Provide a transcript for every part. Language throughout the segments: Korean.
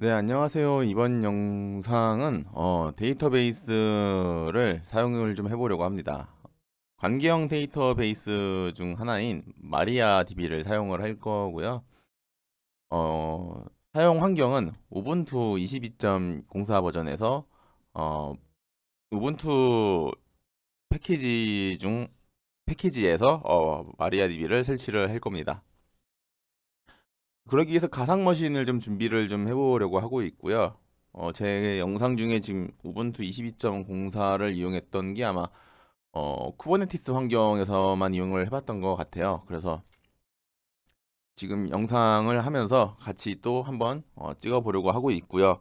네, 안녕하세요. 이번 영상은 데이터베이스를 사용을 좀 해보려고 합니다. 관계형 데이터베이스 중 하나인 마리아DB를 사용을 할 거고요. 어, 사용 환경은 우분투 22.04 버전에서 어, 우분투 패키지 중 패키지에서 마리아DB를 설치를 할 겁니다. 그러기 위해서 가상 머신을 좀 준비를 좀 해보려고 하고 있고요. 제 영상 중에 지금 우분투 22.04를 이용했던 게 아마 쿠버네티스 환경에서만 이용을 해봤던 것 같아요. 그래서 지금 영상을 하면서 같이 또 한번 찍어보려고 하고 있고요.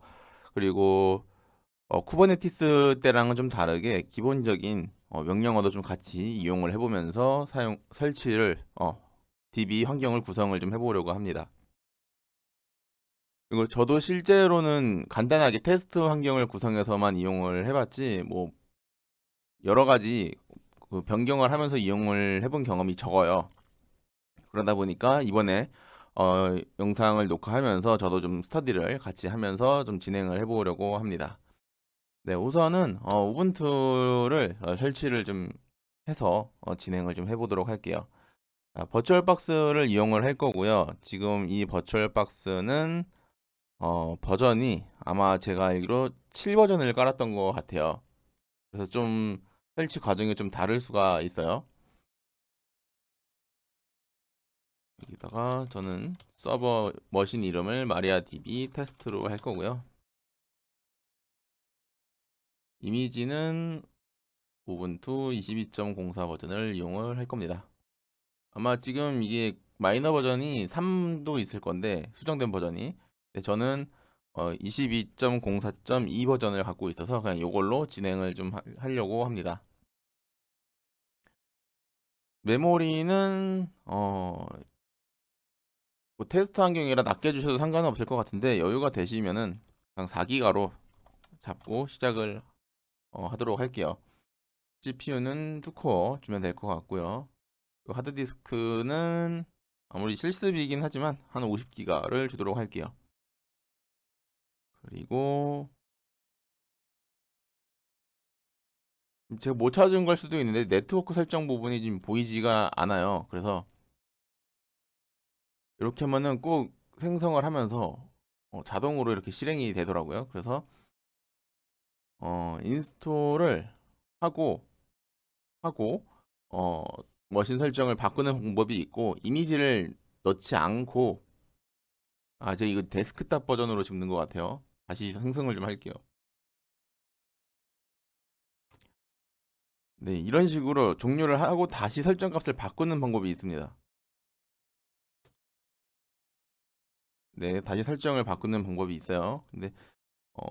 그리고 쿠버네티스 때랑은 좀 다르게 기본적인 명령어도 좀 같이 이용을 해보면서 사용 설치를 DB 환경을 구성을 좀 해보려고 합니다. 이거 저도 실제로는 간단하게 테스트 환경을 구성해서만 이용을 해봤지, 뭐, 여러 가지 그 변경을 하면서 이용을 해본 경험이 적어요. 그러다 보니까 이번에 영상을 녹화하면서 저도 좀 스터디를 같이 하면서 좀 진행을 해보려고 합니다. 네, 우선은 우분투를 설치를 좀 해서 진행을 좀 해보도록 할게요. 버추얼 박스를 이용을 할 거고요. 지금 이 버추얼 박스는 버전이 아마 제가 알기로 7 버전을 깔았던 것 같아요. 그래서 좀 설치 과정이 좀 다를 수가 있어요. 여기다가 저는 서버 머신 이름을 마리아DB 테스트로 할 거고요. 이미지는 우분투 22.04 버전을 이용을 할 겁니다. 아마 지금 이게 마이너 버전이 3도 있을 건데 수정된 버전이. 근데 저는 22.04.2 버전을 갖고 있어서 그냥 이걸로 진행을 좀 하려고 합니다. 메모리는 뭐 테스트 환경이라 낮게 주셔도 상관은 없을 것 같은데 여유가 되시면은 그냥 4기가로 잡고 시작을 하도록 할게요. CPU는 2코어 주면 될 것 같고요. 하드디스크는 아무리 실습이긴 하지만 한 50기가를 주도록 할게요. 그리고 제가 못 찾은 걸 수도 있는데 네트워크 설정 부분이 지금 보이지가 않아요. 그래서 이렇게 하면은 꼭 생성을 하면서 자동으로 이렇게 실행이 되더라고요. 그래서 인스톨을 하고 하고 어, 머신 설정을 바꾸는 방법이 있고 이미지를 넣지 않고 저 이거 데스크탑 버전으로 찍는 것 같아요. 다시 생성을 좀 할게요. 네, 이런 식으로 종료를 하고 다시 설정 값을 바꾸는 방법이 있습니다. 네, 다시 설정을 바꾸는 방법이 있어요. 근데 어,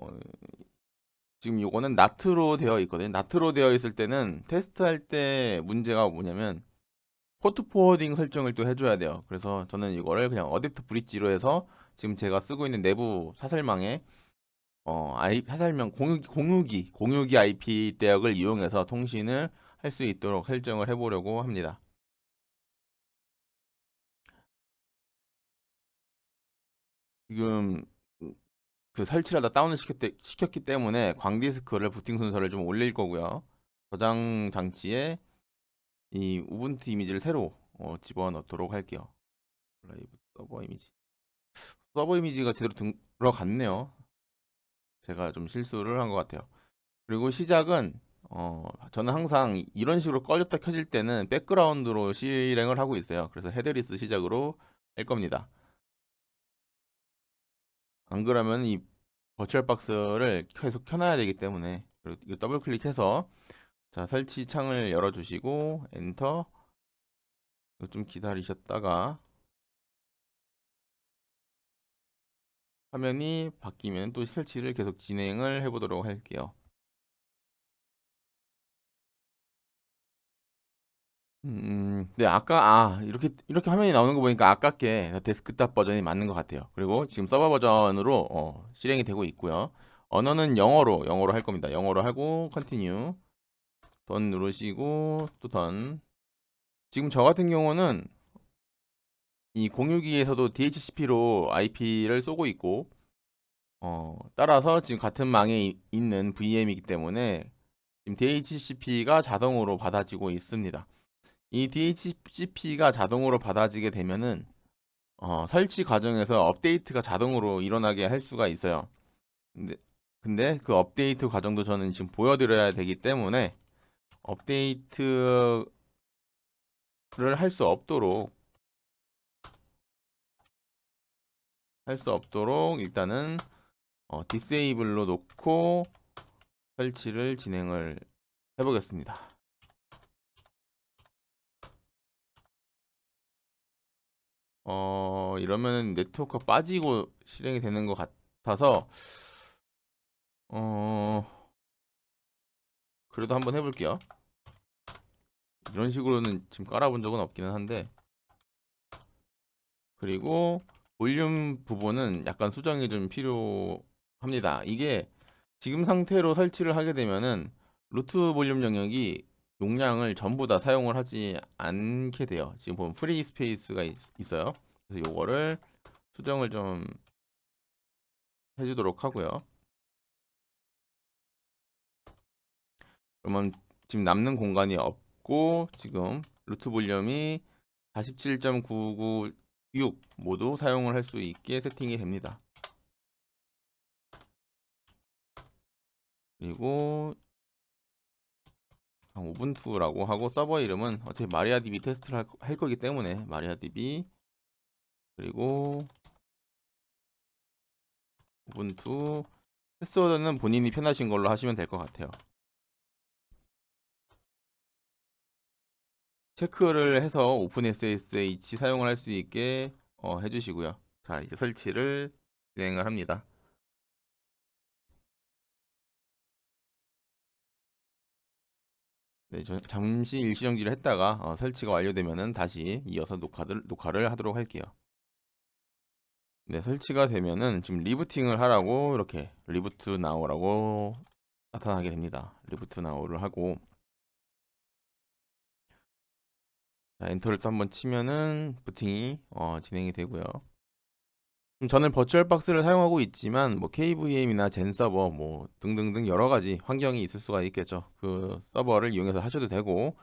지금 요거는 나트로 되어 있거든요. 나트로 되어 있을 때는 테스트할 때 문제가 뭐냐면 포트 포워딩 설정을 또 해줘야 돼요. 그래서 저는 이거를 그냥 어댑트 브릿지로 해서 지금 제가 쓰고 있는 내부 사설망에 사설명 공유기 IP 대역을 이용해서 통신을 할 수 있도록 설정을 해보려고 합니다. 지금 그 설치를 하다 다운을 시켰기 때문에 광디스크를 부팅 순서를 좀 올릴 거고요. 저장 장치에 이 우분투 이미지를 새로 집어넣도록 할게요. 라이브 서버 이미지. 서버 이미지가 제대로 들어갔네요. 제가 좀 실수를 한 것 같아요. 그리고 시작은 저는 항상 이런 식으로 꺼졌다 켜질 때는 백그라운드로 실행을 하고 있어요. 그래서 헤드리스 시작으로 할 겁니다. 안 그러면 이 버추얼 박스를 계속 켜놔야 되기 때문에 그리고 이거 더블 클릭해서 자 설치 창을 열어주시고 엔터. 좀 기다리셨다가 화면이 바뀌면 또 설치를 계속 진행을 해보도록 할게요. 네, 이렇게 화면이 나오는 거 보니까 아깝게 데스크탑 버전이 맞는 것 같아요. 그리고 지금 서버 버전으로 실행이 되고 있고요. 언어는 영어로 할 겁니다. 영어로 하고, 컨티뉴, 던 누르시고, 또 던. 지금 저 같은 경우는 이 공유기에서도 DHCP로 IP를 쏘고 있고, 따라서 지금 같은 망에 있는 VM이기 때문에 지금 DHCP가 자동으로 받아지고 있습니다. 이 DHCP가 자동으로 받아지게 되면은 설치 과정에서 업데이트가 자동으로 일어나게 할 수가 있어요. 근데, 근데 그 업데이트 과정도 저는 지금 보여드려야 되기 때문에 업데이트를 할 수 없도록 일단은 디세이블로 놓고 설치를 진행을 해보겠습니다. 이러면 네트워크가 빠지고 실행이 되는 것 같아서 그래도 한번 해볼게요. 이런 식으로는 지금 깔아본 적은 없기는 한데, 그리고 볼륨 부분은 약간 수정이 좀 필요합니다. 이게 지금 상태로 설치를 하게 되면은 루트 볼륨 영역이 용량을 전부 다 사용을 하지 않게 돼요. 지금 보면 프리 스페이스가 있어요. 그래서 요거를 수정을 좀 해주도록 하고요. 그러면 지금 남는 공간이 없고 지금 루트 볼륨이 47.996 모두 사용을 할 수 있게 세팅이 됩니다. 그리고 우분투라고 하고 서버 이름은 어차피 마리아DB 테스트를 할 거기 때문에 마리아DB, 그리고 우분투, 패스워드는 본인이 편하신 걸로 하시면 될 것 같아요. 체크를 해서 오픈SSH 사용을 할 수 있게 해주시고요. 자, 이제 설치를 진행을 합니다. 네, 잠시 일시정지를 했다가 설치가 완료되면은 다시 이어서 녹화를 하도록 할게요. 네, 설치가 되면은 지금 리부팅을 하라고 이렇게 리부트 나오라고 나타나게 됩니다. 리부트 나오를 하고, 자, 엔터를 또 한번 치면은 부팅이 진행이 되고요. 저는 버추얼 박스를 사용하고 있지만 뭐 KVM이나 젠 서버 뭐 등등등 여러 가지 환경이 있을 수가 있겠죠. 그 서버를 이용해서 하셔도 되고,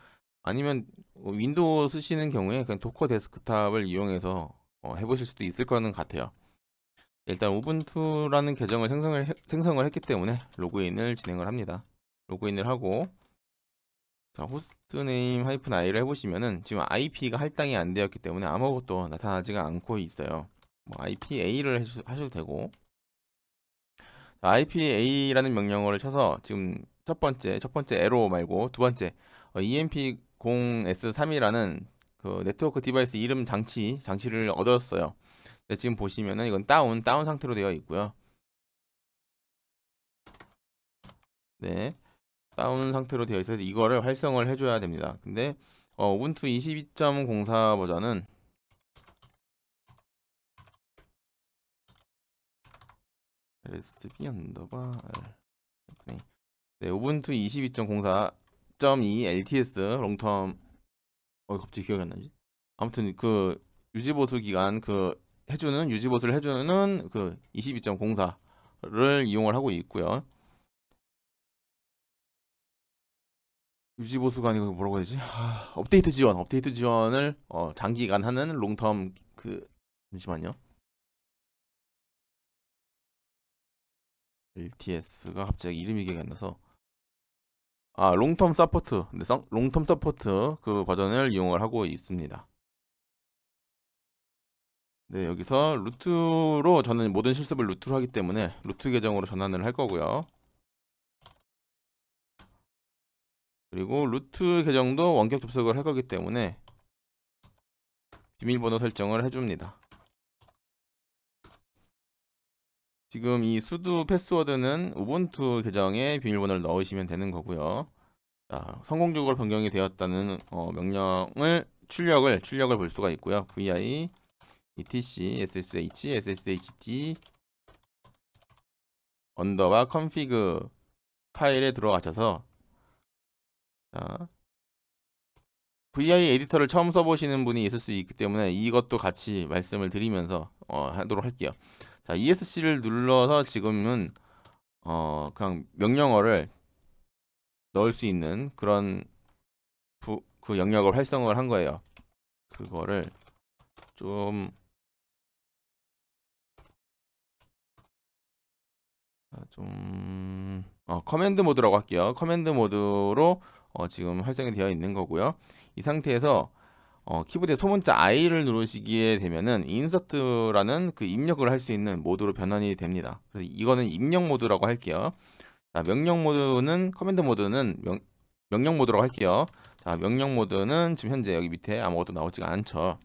아니면 윈도우 쓰시는 경우에 그냥 도커 데스크탑을 이용해서 해보실 수도 있을 거는 같아요. 일단 우분투라는 계정을 생성을 했기 때문에 로그인을 진행을 합니다. 로그인을 하고, 자, 호스트네임 -i를 해보시면은 지금 IP가 할당이 안 되었기 때문에 아무것도 나타나지가 않고 있어요. 뭐 IPA를 하셔도 되고, 자, IPA라는 명령어를 쳐서 지금 첫 번째 에로 말고 두 번째 EMP0S3이라는 그 네트워크 디바이스 이름 장치를 얻었어요. 네, 지금 보시면은 이건 다운 상태로 되어 있고요. 네, 다운 상태로 되어 있어서 이거를 활성을 해줘야 됩니다. 근데 우분투 22.04 버전은 lsb 언더바 네, 우분투 22.04.2 LTS 롱텀 갑자기 기억이 안 나지? 아무튼 그 유지보수 기간 유지보수를 해주는 그 22.04를 이용을 하고 있고요. 유지보수가 아니고 뭐라고 해야 되지? 업데이트 지원을 장기간 하는 롱텀 잠시만요. LTS가 갑자기 이름이 기억이 안 나서 롱텀 서포트, 롱텀 서포트 그 버전을 이용을 하고 있습니다. 네, 여기서 루트로 저는 모든 실습을 루트로 하기 때문에 루트 계정으로 전환을 할 거고요. 그리고 루트 계정도 원격 접속을 할 거기 때문에 비밀번호 설정을 해줍니다. 지금 이 수도 패스워드는 우분투 계정에 비밀번호를 넣으시면 되는 거고요. 자, 성공적으로 변경이 되었다는 명령을 출력을 볼 수가 있고요. vi etc ssh 언더바 config 파일에 들어가셔서, 자, vi 에디터를 처음 써보시는 분이 있을 수 있기 때문에 이것도 같이 말씀을 드리면서 하도록 할게요. 자, ESC를 눌러서 지금은 그냥 명령어를 넣을 수 있는 그런 그 영역을 활성화를 한 거예요. 그거를 좀 커맨드 모드라고 할게요. 커맨드 모드로 지금 활성이 되어 있는 거고요. 이 상태에서 키보드에 소문자 I를 누르시게 되면은 인서트라는 그 입력을 할 수 있는 모드로 변환이 됩니다. 그래서 이거는 입력 모드라고 할게요. 자, 명령 모드는 커맨드 모드는 명령 모드라고 할게요. 자, 명령 모드는 지금 현재 여기 밑에 아무것도 나오지가 않죠.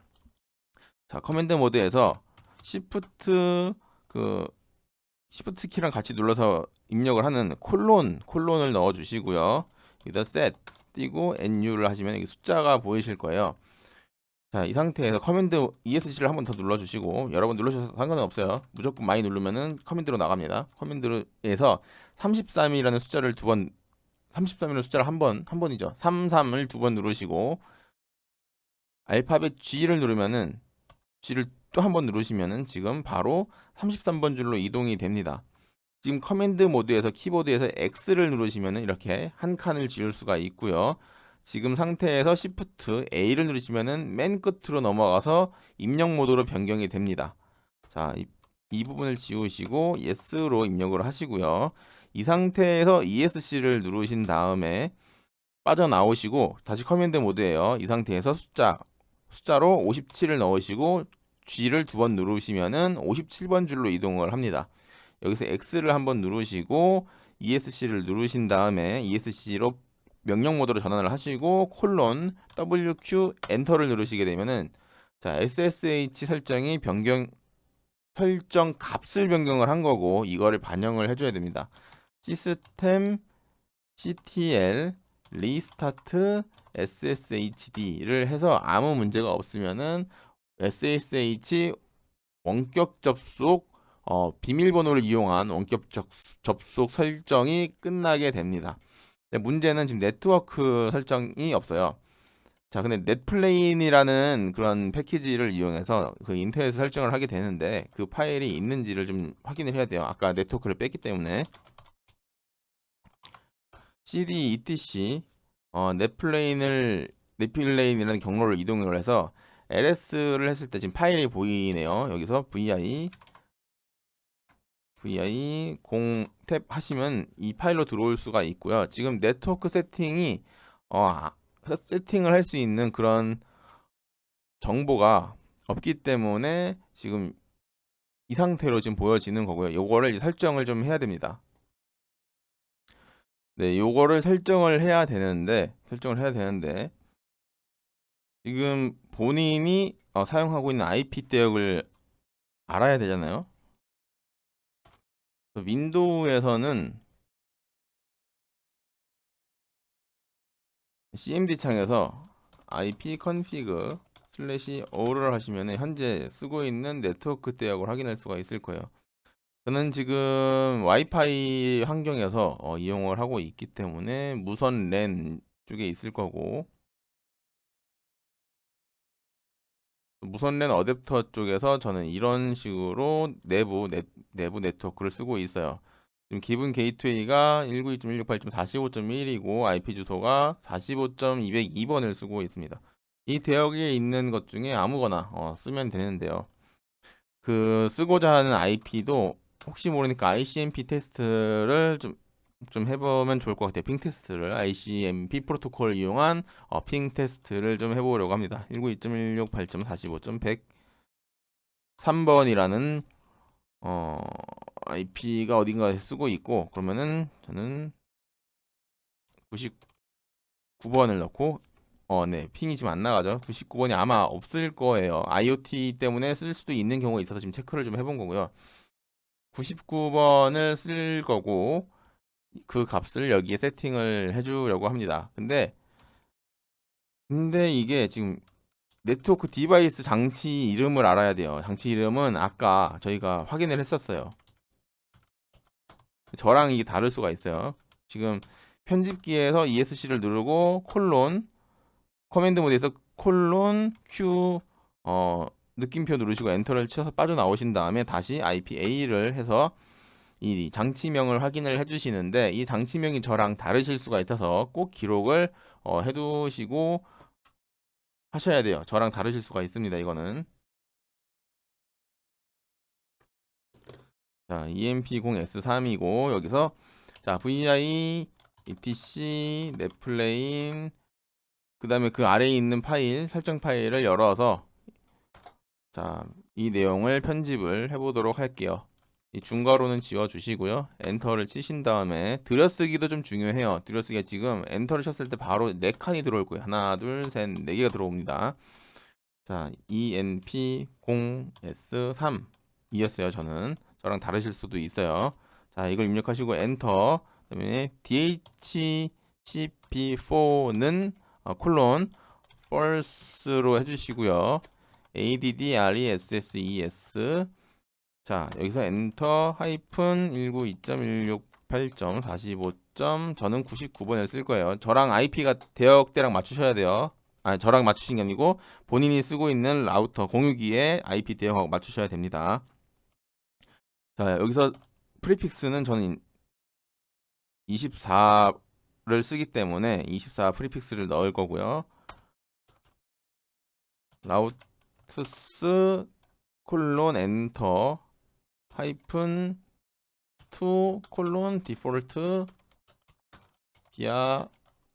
자, 커맨드 모드에서 시프트 시프트 키랑 같이 눌러서 입력을 하는 콜론을 넣어 주시고요. 여기다 set 띄고 nu를 하시면 여기 숫자가 보이실 거예요. 자, 이 상태에서 커맨드 ESC를 한번 더 눌러 주시고, 여러분 눌러주셔서 상관은 없어요. 무조건 많이 누르면은 커맨드로 나갑니다. 커맨드에서 33이라는 숫자를 33이라는 숫자를 한 번이죠. 33을 2번 누르시고, 알파벳 G를 누르면은 G를 또 한 번 누르시면은 지금 바로 33번 줄로 이동이 됩니다. 지금 커맨드 모드에서 키보드에서 X를 누르시면은 이렇게 한 칸을 지울 수가 있고요. 지금 상태에서 Shift A를 누르시면은 맨 끝으로 넘어가서 입력 모드로 변경이 됩니다. 자, 이 부분을 지우시고 Yes로 입력을 하시고요. 이 상태에서 ESC를 누르신 다음에 빠져나오시고 다시 커맨드 모드예요. 이 상태에서 숫자로 57을 넣으시고 G를 2번 누르시면은 57번 줄로 이동을 합니다. 여기서 X를 한번 누르시고 ESC를 누르신 다음에 ESC로 명령 모드로 전환을 하시고 콜론 WQ 엔터를 누르시게 되면은 자, SSH 설정이 설정 값을 변경을 한 거고 이거를 반영을 해줘야 됩니다. 시스템 CTL 리스타트 SSHD를 해서 아무 문제가 없으면은 SSH 원격 접속 비밀번호를 이용한 원격 접속 설정이 끝나게 됩니다. 근데 문제는 지금 네트워크 설정이 없어요. 자, 근데 넷플레인이라는 그런 패키지를 이용해서 그 인터넷 설정을 하게 되는데 그 파일이 있는지를 좀 확인을 해야 돼요. 아까 네트워크를 뺐기 때문에 cd etc 넷플레인이라는 경로를 이동을 해서 ls를 했을 때 지금 파일이 보이네요. 여기서 vi 0탭 하시면 이 파일로 들어올 수가 있고요. 지금 네트워크 세팅을 할 수 있는 그런 정보가 없기 때문에 지금 이 상태로 지금 보여지는 거고요. 요거를 설정을 좀 해야 됩니다. 네, 요거를 설정을 해야 되는데 지금 본인이 사용하고 있는 IP 대역을 알아야 되잖아요. 윈도우에서는 cmd 창에서 IP config /all을 하시면 현재 쓰고 있는 네트워크 대역을 확인할 수가 있을 거예요. 저는 지금 와이파이 환경에서 이용을 하고 있기 때문에 무선 랜 쪽에 있을 거고, 무선 랜 어댑터 쪽에서 저는 이런 식으로 내부 네트워크를 쓰고 있어요. 지금 기본 게이트웨이가 192.168.45.1이고 IP 주소가 45.202번을 쓰고 있습니다. 이 대역에 있는 것 중에 아무거나 쓰면 되는데요. 그 쓰고자 하는 IP도 혹시 모르니까 ICMP 테스트를 좀 해보면 좋을 것 같아요. 핑 테스트를 ICMP 프로토콜을 이용한 핑 테스트를 좀 해보려고 합니다. 192.168.45.103번이라는 IP가 어딘가에 쓰고 있고, 그러면은 저는 99번을 넣고 네, 핑이 지금 안 나가죠. 99번이 아마 없을 거예요. IoT 때문에 쓸 수도 있는 경우가 있어서 지금 체크를 좀 해본 거고요. 99번을 쓸 거고 그 값을 여기에 세팅을 해주려고 합니다. 근데 이게 지금 네트워크 디바이스 장치 이름을 알아야 돼요. 장치 이름은 아까 저희가 확인을 했었어요. 저랑 이게 다를 수가 있어요. 지금 편집기에서 ESC를 누르고 콜론 커맨드 모드에서 콜론 Q 느낌표 누르시고 엔터를 쳐서 빠져나오신 다음에 다시 IPA를 해서 이 장치명을 확인을 해주시는데, 이 장치명이 저랑 다르실 수가 있어서 꼭 기록을 해두시고 하셔야 돼요. 저랑 다르실 수가 있습니다. 이거는 자 EMP0S3이고, 여기서 자 VI, etc, 넷플레인, 그 다음에 그 아래에 있는 파일, 설정 파일을 열어서 자 이 내용을 편집을 해보도록 할게요. 이 중괄호는 지워주시고요. 엔터를 치신 다음에 들여쓰기도 좀 중요해요. 들여쓰기가 지금 엔터를 쳤을 때 바로 4칸이 들어올 거예요. 하나, 둘, 셋, 4개가 들어옵니다. 자, ENP0S3 이었어요. 저랑 다르실 수도 있어요. 자, 이걸 입력하시고 엔터. 그다음에 DHCP4는 콜론 false로 해주시고요. ADDRESSES. 자, 여기서 엔터 하이픈 192.168.45. 저는 99번을 쓸 거예요. 저랑 IP가 대역대랑 맞추셔야 돼요. 아, 저랑 맞추신 게 아니고 본인이 쓰고 있는 라우터 공유기에 IP 대역하고 맞추셔야 됩니다. 자, 여기서 프리픽스는 저는 24를 쓰기 때문에 24 프리픽스를 넣을 거고요. 라우트스 콜론 엔터 하이픈 2 콜론 디폴트 기아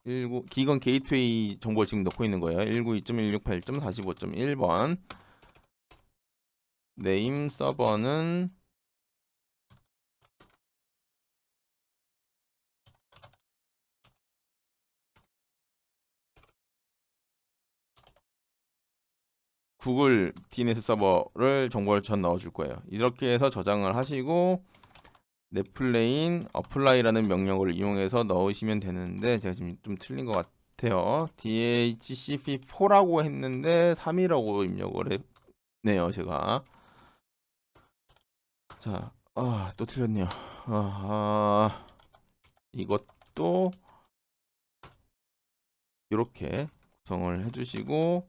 19 기건 게이트웨이 정보를 지금 넣고 있는 거예요. 192.168.45.1번. 네임 서버는 구글 DNS 서버를 정보를 전 넣어줄 거예요. 이렇게 해서 저장을 하시고 넷플레인 어플라이라는 명령어를 이용해서 넣으시면 되는데, 제가 지금 좀 틀린 것 같아요. DHCP4라고 했는데 3이라고 입력을 했네요, 제가. 자, 또 틀렸네요. 이것도 이렇게 구성을 해주시고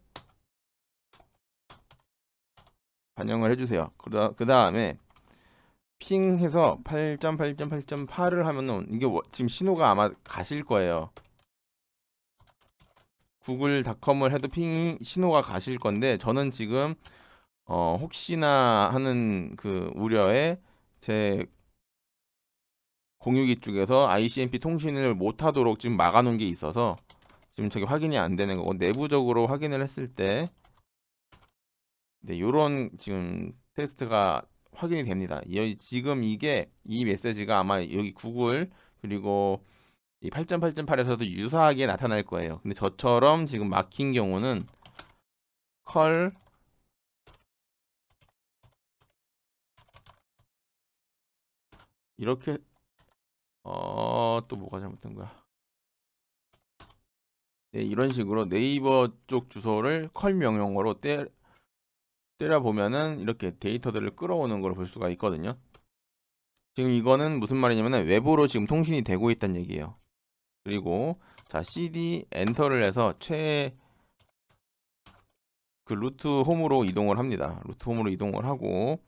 반영을 해주세요. 그 다음에 핑해서 8.8.8.8을 하면은 이게 지금 신호가 아마 가실 거예요. 구글닷컴을 해도 핑 신호가 가실 건데, 저는 지금 혹시나 하는 그 우려에 제 공유기 쪽에서 ICMP 통신을 못하도록 지금 막아놓은 게 있어서 지금 저게 확인이 안 되는 거고, 내부적으로 확인을 했을 때 네, 요런 지금 테스트가 확인이 됩니다. 지금 이 메시지가 아마 여기 구글 그리고 이 8.8.8에서도 유사하게 나타날 거예요. 근데 저처럼 지금 막힌 경우는 컬 이렇게 또 뭐가 잘못된 거야? 네, 이런 식으로 네이버 쪽 주소를 컬 명령어로 때려 보면은 이렇게 데이터들을 끌어오는 걸 볼 수가 있거든요. 지금 이거는 무슨 말이냐면은 외부로 지금 통신이 되고 있다는 얘기예요. 그리고 자 cd 엔터를 해서 그 루트 홈으로 이동을 합니다. 루트 홈으로 이동을 하고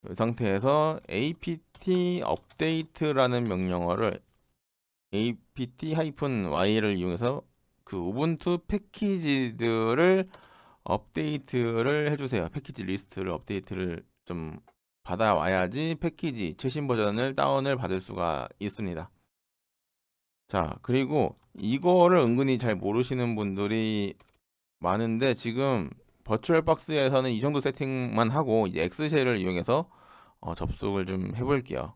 이 상태에서 apt 업데이트라는 명령어를 apt-y를 이용해서 그 우분투 패키지들을 업데이트를 해주세요. 패키지 리스트를 업데이트를 좀 받아와야지 패키지 최신 버전을 다운을 받을 수가 있습니다. 자, 그리고 이거를 은근히 잘 모르시는 분들이 많은데, 지금 버추얼박스에서는 이 정도 세팅만 하고 이제 엑스쉘을 이용해서 접속을 좀 해볼게요.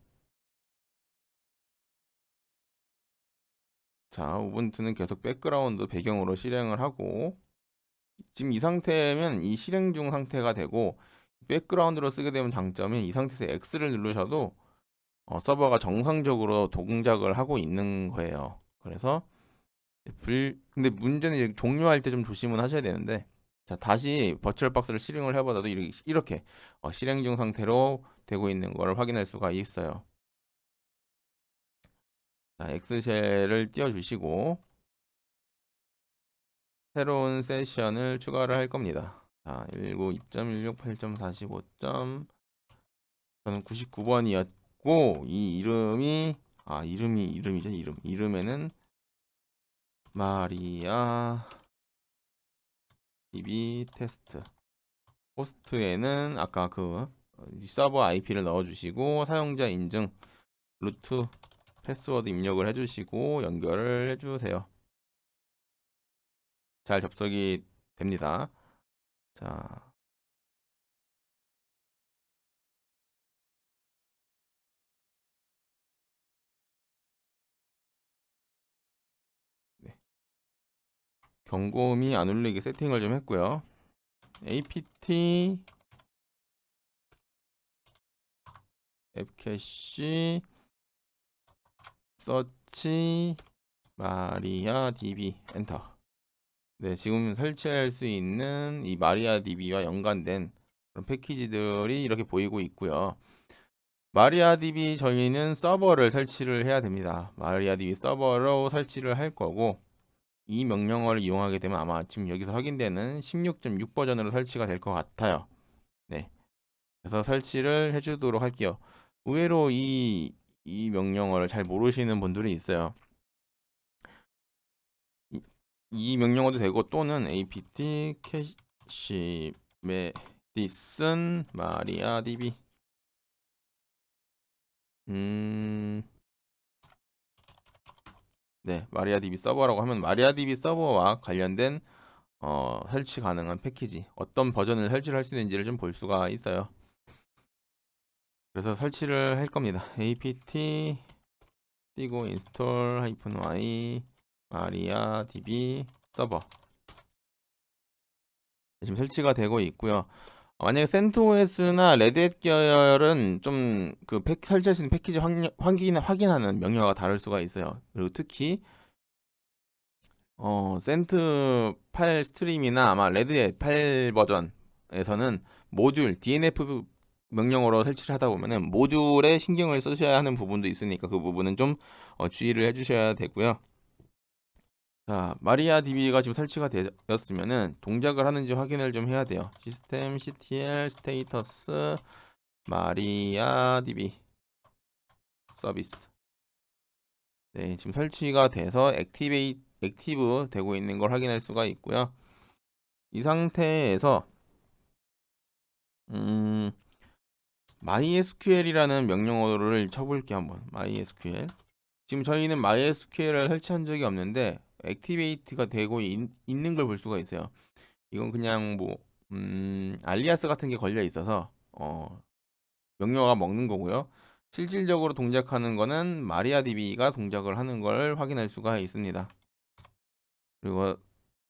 자, 우분투는 계속 백그라운드 배경으로 실행을 하고, 지금 이 상태면 이 실행 중 상태가 되고, 백그라운드로 쓰게 되면 장점이 이 상태에서 X를 누르셔도 서버가 정상적으로 동작을 하고 있는 거예요. 그래서 근데 문제는 이제 종료할 때 좀 조심은 하셔야 되는데, 자 다시 버추얼박스를 실행을 해봐도 이렇게 실행 중 상태로 되고 있는 걸 확인할 수가 있어요. 자, 엑스쉘을 띄워주시고 새로운 세션을 추가를 할 겁니다. 자, 192.168.45점 저는 99번이었고 이 이름이 이름이죠. 이름에는 마리아 DB 테스트. 호스트에는 아까 그 서버 IP를 넣어주시고 사용자 인증 루트 패스워드 입력을 해주시고 연결을 해주세요. 잘 접속이 됩니다. 자, 네. 경고음이 안 울리게 세팅을 좀 했고요. apt 앱캐시 서치 마리아 DB 엔터. 네, 지금 설치할 수 있는 이 마리아 DB와 연관된 그런 패키지들이 이렇게 보이고 있고요. 마리아 DB 저희는 서버를 설치를 해야 됩니다. 마리아 DB 서버로 설치를 할 거고 이 명령어를 이용하게 되면 아마 지금 여기서 확인되는 16.6 버전으로 설치가 될 것 같아요. 네, 그래서 설치를 해주도록 할게요. 의외로 이 명령어를 잘 모르시는 분들이 있어요. 이 명령어도 되고 또는 apt 캐시 메디슨 마리아 DB 네, 마리아 DB 서버라고 하면 마리아 DB 서버와 관련된 설치 가능한 패키지 어떤 버전을 설치를 할 수 있는지를 좀 볼 수가 있어요. 그래서 설치를 할 겁니다. apt 띄고 install -y 마리아 DB 서버 지금 설치가 되고 있고요. 만약에 CentOS나 레드햇 계열은 좀 그 설치할 수 있는 패키지 확인하는 명령어가 다를 수가 있어요. 그리고 특히 센트 팔 스트림이나 아마 레드햇 8 버전에서는 모듈 DNF 명령어로 설치를 하다 보면은 모듈에 신경을 쓰셔야 하는 부분도 있으니까 그 부분은 좀 주의를 해주셔야 되고요. 자, 마리아 DB가 지금 설치가 되었으면은 동작을 하는지 확인을 좀 해야 돼요. 시스템 ctl 스테이터스 마리아 DB 서비스. 네, 지금 설치가 돼서 액티브 되고 있는 걸 확인할 수가 있고요. 이 상태에서 MySQL이라는 명령어를 쳐볼게요. 한번 MySQL. 지금 저희는 MySQL을 설치한 적이 없는데 액티베이트가 되고 있는 걸 볼 수가 있어요. 이건 그냥 뭐 알리아스 같은 게 걸려 있어서 명령어가 먹는 거고요. 실질적으로 동작하는 거는 마리아DB가 동작을 하는 걸 확인할 수가 있습니다. 그리고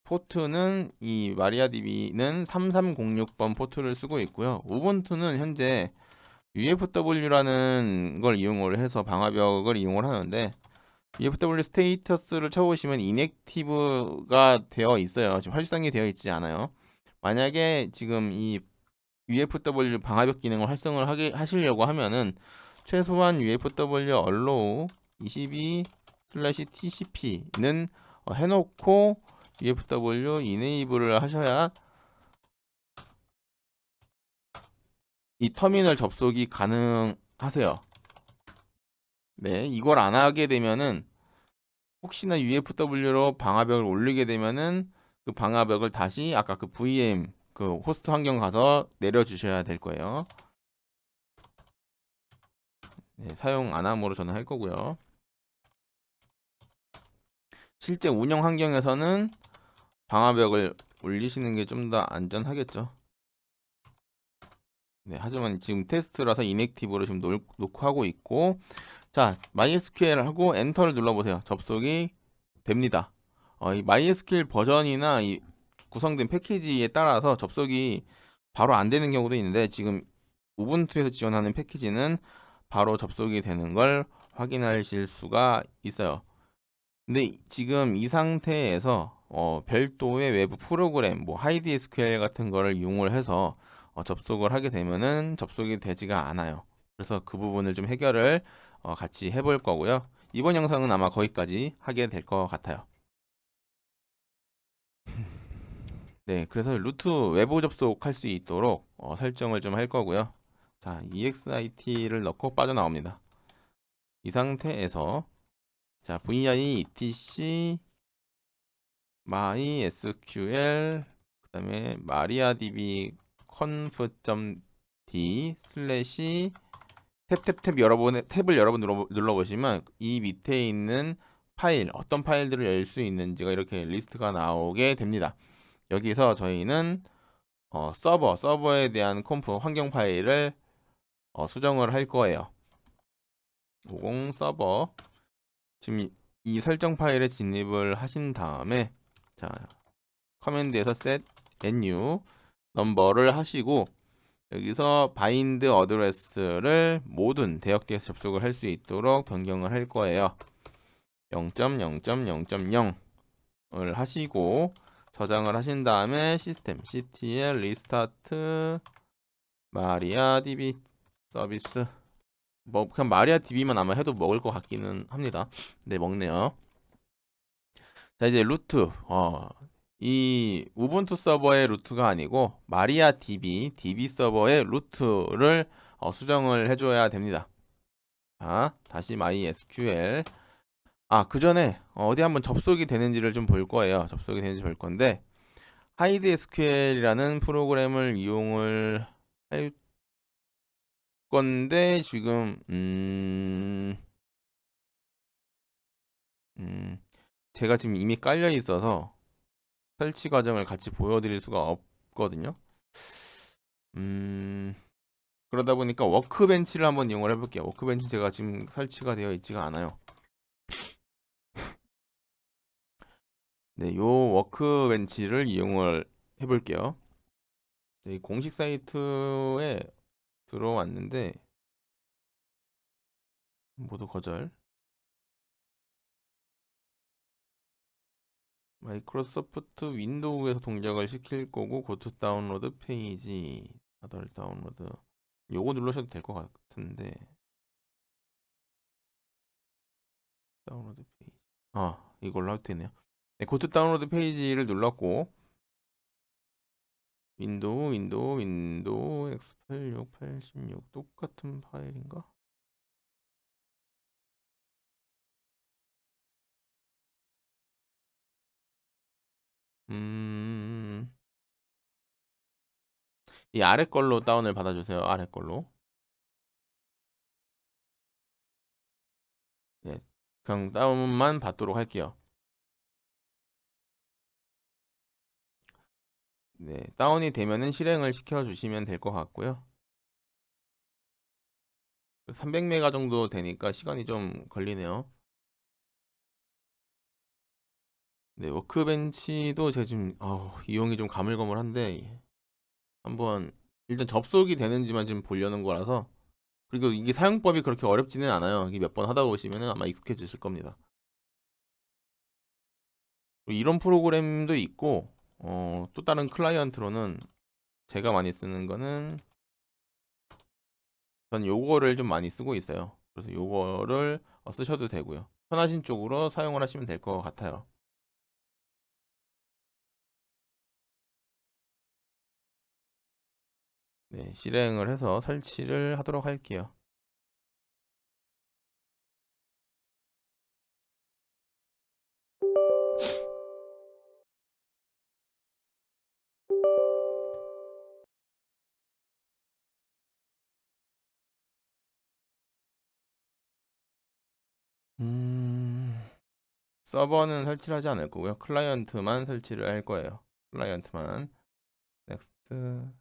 포트는 이 마리아DB는 3306번 포트를 쓰고 있고요. 우분투는 현재 UFW라는 걸 이용을 해서 방화벽을 이용을 하는데 UFW 스테이터스를 쳐보시면 인액티브가 되어 있어요. 지금 활성이 되어 있지 않아요. 만약에 지금 이 UFW 방화벽 기능을 활성을 하시려고 하면은 최소한 UFW allow 22/tcp는 해놓고 UFW enable을 하셔야 이 터미널 접속이 가능하세요. 네, 이걸 안 하게 되면은 혹시나 UFW로 방화벽을 올리게 되면은 그 방화벽을 다시 아까 그 VM 그 호스트 환경 가서 내려주셔야 될 거예요. 네, 사용 안 함으로 저는 할 거고요. 실제 운영 환경에서는 방화벽을 올리시는 게 좀 더 안전하겠죠. 네, 하지만 지금 테스트라서 인액티브로 지금 놓고 하고 있고, 자, MySQL 하고 엔터를 눌러보세요. 접속이 됩니다. 이 MySQL 버전이나 이 구성된 패키지에 따라서 접속이 바로 안 되는 경우도 있는데 지금 우분투에서 지원하는 패키지는 바로 접속이 되는 걸 확인하실 수가 있어요. 근데 지금 이 상태에서 별도의 외부 프로그램, 뭐 하이드 SQL 같은 거를 이용을 해서 접속을 하게 되면은 접속이 되지가 않아요. 그래서 그 부분을 좀 해결을 같이 해볼 거고요. 이번 영상은 아마 거기까지 하게 될 것 같아요. 네, 그래서 루트 외부 접속할 수 있도록 설정을 좀 할 거고요. 자, exit를 넣고 빠져나옵니다. 이 상태에서 자, vi etc mysql 그다음에 mariadb conf.d 슬래시 탭탭탭 탭을 여러 번 눌러보시면 이 밑에 있는 파일, 어떤 파일들을 열 수 있는지가 이렇게 리스트가 나오게 됩니다. 여기서 저희는 서버에 대한 컴프 환경 파일을 수정을 할 거예요. 50 서버 지금 이 설정 파일에 진입을 하신 다음에 자 커맨드에서 set new 넘버를 하시고 여기서 bind address를 모든 대역대에서 접속을 할 수 있도록 변경을 할 거예요. 0.0.0.0을 하시고 저장을 하신 다음에 시스템 ctl restart mariadb 서비스 뭐 그냥 mariadb만 아마 해도 먹을 것 같기는 합니다. 네, 먹네요. 자, 이제 루트 이 우분투 서버의 루트가 아니고 DB 서버의 루트를 수정을 해줘야 됩니다. 자, 다시 MySQL 그 전에 어디 한번 접속이 되는지를 좀 볼 거예요. 접속이 되는지 볼 건데 HideSQL이라는 프로그램을 이용을 할 건데 지금 제가 지금 이미 깔려 있어서 설치 과정을 같이 보여드릴 수가 없거든요. 그러다 보니까 워크벤치를 한번 이용을 해볼게요. 워크벤치 제가 지금 설치가 되어 있지가 않아요. 네, 요 워크벤치를 이용을 해볼게요. 네, 공식 사이트에 들어왔는데 모두 거절. 마이크로소프트 윈도우에서 동작을 시킬 거고 고투 다운로드 페이지 아덜 다운로드 요거 누르셔도 될 것 같은데 다운로드 페이지 이걸로 해도 되네요. 네, 고투 다운로드 페이지를 눌렀고 윈도우 x86 86 똑같은 파일인가? 이 아래 걸로 다운을 받아주세요. 아래 걸로. 네, 그냥 다운만 받도록 할게요. 네, 다운이 되면은 실행을 시켜주시면 될 것 같고요. 300메가 정도 되니까 시간이 좀 걸리네요. 네, 워크벤치도 제가 지금 이용이 좀 가물가물한데 한번 일단 접속이 되는지만 지금 보려는 거라서 그리고 이게 사용법이 그렇게 어렵지는 않아요. 이게 몇 번 하다 보시면 아마 익숙해지실 겁니다. 이런 프로그램도 있고 또 다른 클라이언트로는 제가 많이 쓰는 거는 전 요거를 좀 많이 쓰고 있어요. 그래서 요거를 쓰셔도 되고요. 편하신 쪽으로 사용을 하시면 될 것 같아요. 네, 실행을 해서 설치를 하도록 할게요. 서버는 설치를 하지 않을 거고요. 클라이언트만 설치를 할 거예요. 클라이언트만. 넥스트.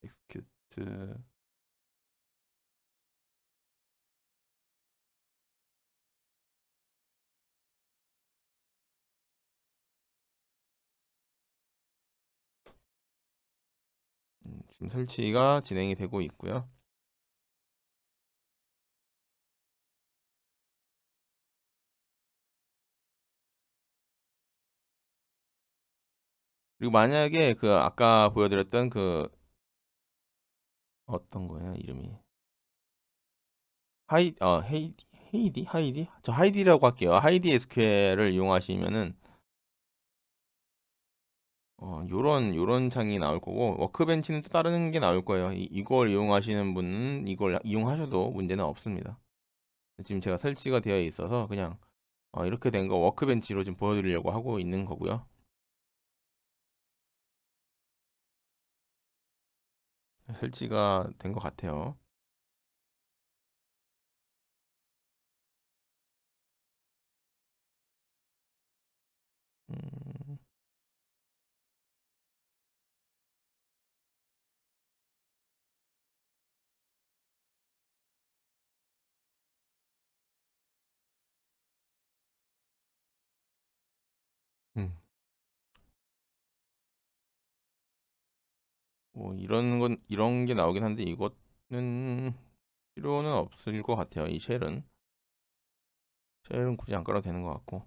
execute. 지금 설치가 진행이 되고 있고요. 그리고 만약에 그 아까 보여드렸던 그 어떤 거야 이름이 헤이 하이디? 저 하이디라고 할게요. 하이디 SQL을 이용하시면은 요런 창이 나올 거고, 워크벤치는 또 다른 게 나올 거예요. 이걸 이용하시는 분은 이걸 이용하셔도 문제는 없습니다. 지금 제가 설치가 되어 있어서 그냥 이렇게 된 거 워크벤치로 좀 보여드리려고 하고 있는 거고요. 설치가 된 것 같아요. 음, 음. 뭐 이런 게 나오긴 한데 이것은 필요는 없을 것 같아요. 이 쉘은 굳이 안 깔아도 되는 것 같고.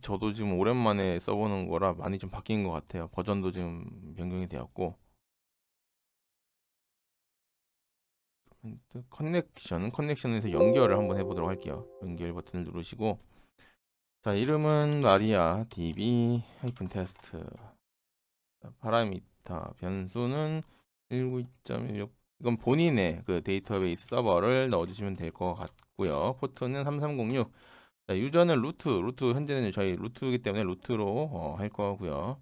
저도 지금 오랜만에 써보는 거라 많이 좀 바뀐 것 같아요. 버전도 지금 변경이 되었고. 커넥션에서 연결을 한번 해보도록 할게요. 연결 버튼을 누르시고, 자, 이름은 마리아 db 테스트. 파라미터 변수는 192.16. 이건 본인의 그 데이터베이스 서버를 넣어주시면 될 것 같고요. 포트는 3306. 자, 유저는 루트 현재는 저희 루트이기 때문에 루트로 할 거고요.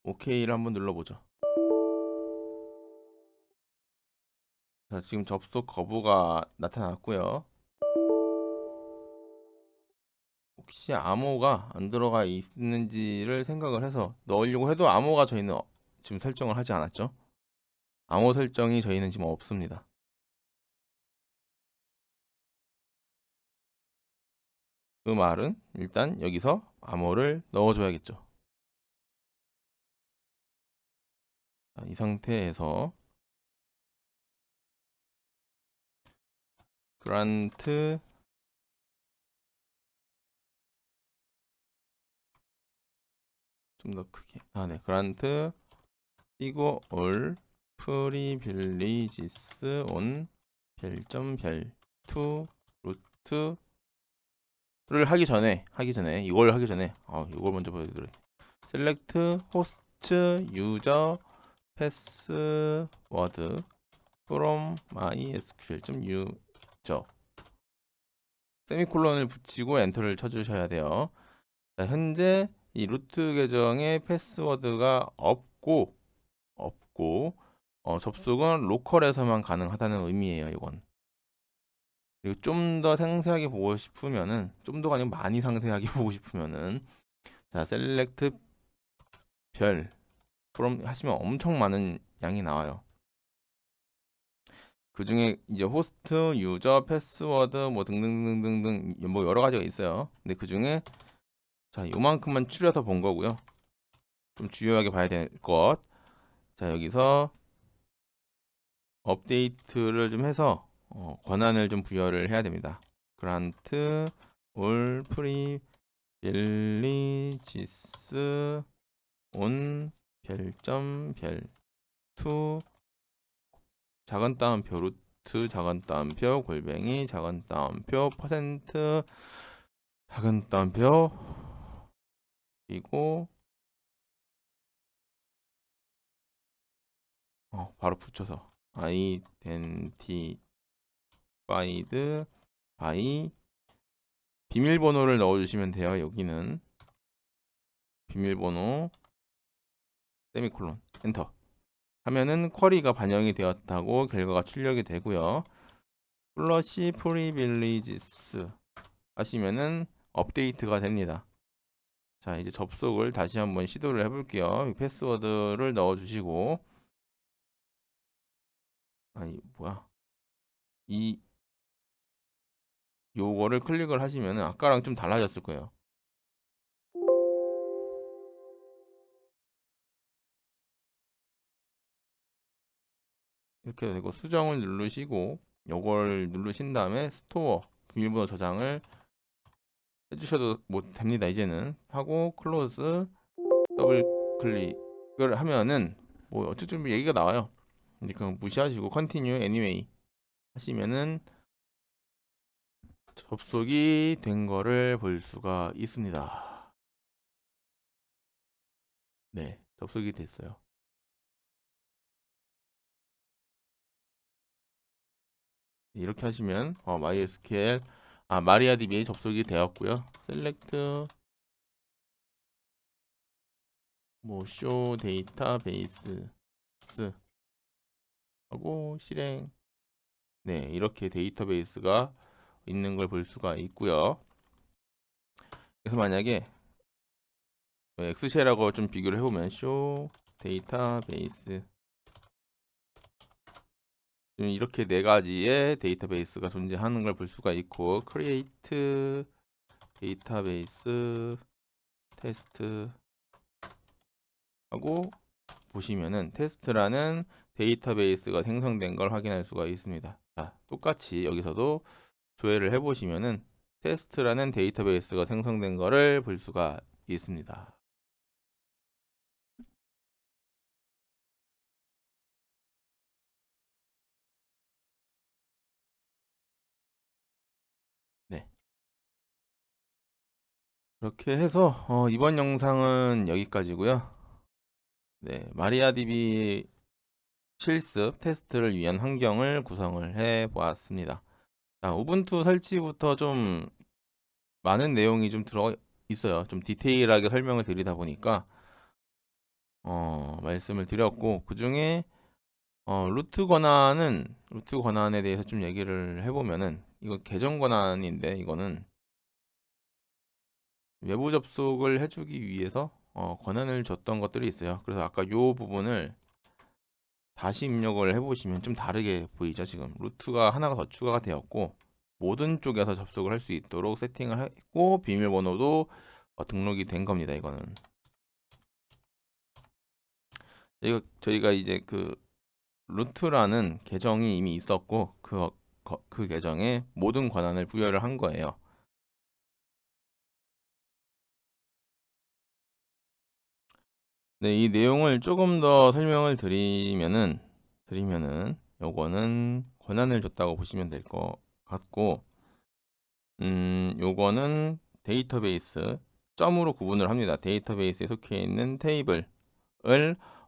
OK를 한번 눌러보죠. 자, 지금 접속 거부가 나타났고요. 혹시 암호가 안 들어가 있는지를 생각을 해서 넣으려고 해도 암호가 저희는 지금 설정을 하지 않았죠. 암호 설정이 저희는 지금 없습니다. 그 말은 일단 여기서 암호를 넣어줘야겠죠. 자, 이 상태에서 그란트 좀 더 크게 네, 그란트 이거 올 프리빌리지스 온 별점별2 루트를 하기 전에 이걸 먼저 보여드려요. 셀렉트 호스트 유저 패스워드 from mysql.user 세미콜론을 붙이고 엔터를 쳐주셔야 돼요. 자, 현재 이 루트 계정에 패스워드가 없고 접속은 로컬에서만 가능하다는 의미예요. 이건. 그리고 좀 더 상세하게 보고 싶으면은 좀 더가 아니고 많이 상세하게 보고 싶으면은 자 셀렉트 별 그럼 하시면 엄청 많은 양이 나와요. 그 중에 이제 호스트, 유저, 패스워드 뭐 등등등등등 뭐 여러 가지가 있어요. 근데 그 중에 자 요만큼만 추려서 본 거고요. 좀 주요하게 봐야 될 것. 자 여기서 업데이트를 좀 해서 권한을 좀 부여를 해야 됩니다. 그란트 올 프리 빌리지스 온 별점 별2 작은 따옴표 루트 작은 따옴표 골뱅이 작은 따옴표 퍼센트 작은 따옴표 그리고 바로 붙여서 아이덴티파이드 바이 비밀번호를 넣어주시면 돼요. 여기는 비밀번호 세미콜론 엔터 하면은 쿼리가 반영이 되었다고 결과가 출력이 되고요. 플러시 프리빌리지스 하시면은 업데이트가 됩니다. 자 이제 접속을 다시 한번 시도를 해볼게요. 패스워드를 넣어주시고 아니 뭐야 이 요거를 클릭을 하시면은 아까랑 좀 달라졌을 거예요. 이렇게 되고 수정을 누르시고 요걸 누르신 다음에 스토어 비밀번호 저장을 해주셔도 뭐 됩니다. 이제는 하고 클로즈 더블 클릭을 하면은 뭐 어쨌든 얘기가 나와요. 근데 그건 무시하시고 컨티뉴 애니웨이 하시면은 접속이 된 거를 볼 수가 있습니다. 네, 접속이 됐어요. 이렇게 하시면 MySQL 마리아DB에 접속이 되었고요. 셀렉트 뭐 show 데이터베이스 하고 실행. 네, 이렇게 데이터베이스가 있는 걸 볼 수가 있고요. 그래서 만약에 엑스쉘하고 좀 비교를 해보면 show 데이터베이스 이렇게 네 가지의 데이터베이스가 존재하는 걸 볼 수가 있고 create 데이터베이스 테스트 하고 보시면은 테스트라는 데이터베이스가 생성된 걸 확인할 수가 있습니다. 자, 똑같이 여기서도 조회를 해보시면은 테스트라는 데이터베이스가 생성된 거를 볼 수가 있습니다. 네. 그렇게 해서 이번 영상은 여기까지고요. 네, 마리아DB 실습 테스트를 위한 환경을 구성을 해 보았습니다. 자, 우분투 설치부터 좀 많은 내용이 좀 들어 있어요. 좀 디테일하게 설명을 드리다 보니까 말씀을 드렸고 그 중에 루트 권한에 대해서 좀 얘기를 해보면은 이거 계정 권한인데 이거는 외부 접속을 해주기 위해서 권한을 줬던 것들이 있어요. 그래서 아까 요 부분을 다시 입력을 해보시면 좀 다르게 보이죠. 지금 루트가 하나가 더 추가가 되었고 모든 쪽에서 접속을 할 수 있도록 세팅을 했고 비밀번호도 등록이 된 겁니다. 이거는 이거 저희가 이제 그 루트라는 계정이 이미 있었고 그 계정에 모든 권한을 부여를 한 거예요. 네, 이 내용을 조금 더 설명을 드리면은 요거는 권한을 줬다고 보시면 될 것 같고 요거는 데이터베이스 점으로 구분을 합니다. 데이터베이스에 속해 있는 테이블을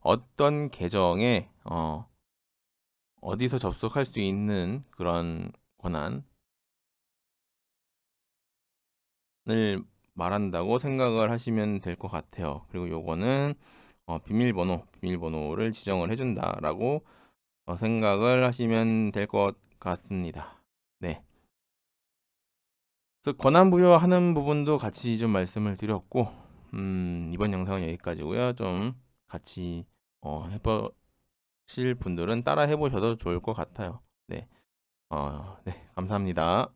어떤 계정에 어디서 접속할 수 있는 그런 권한을 말한다고 생각을 하시면 될 것 같아요. 그리고 요거는 비밀번호를 지정을 해준다라고 생각을 하시면 될 것 같습니다. 네. 그래서 권한 부여하는 부분도 같이 좀 말씀을 드렸고, 이번 영상은 여기까지고요. 좀 같이 해보실 분들은 따라 해보셔도 좋을 것 같아요. 네. 네, 감사합니다.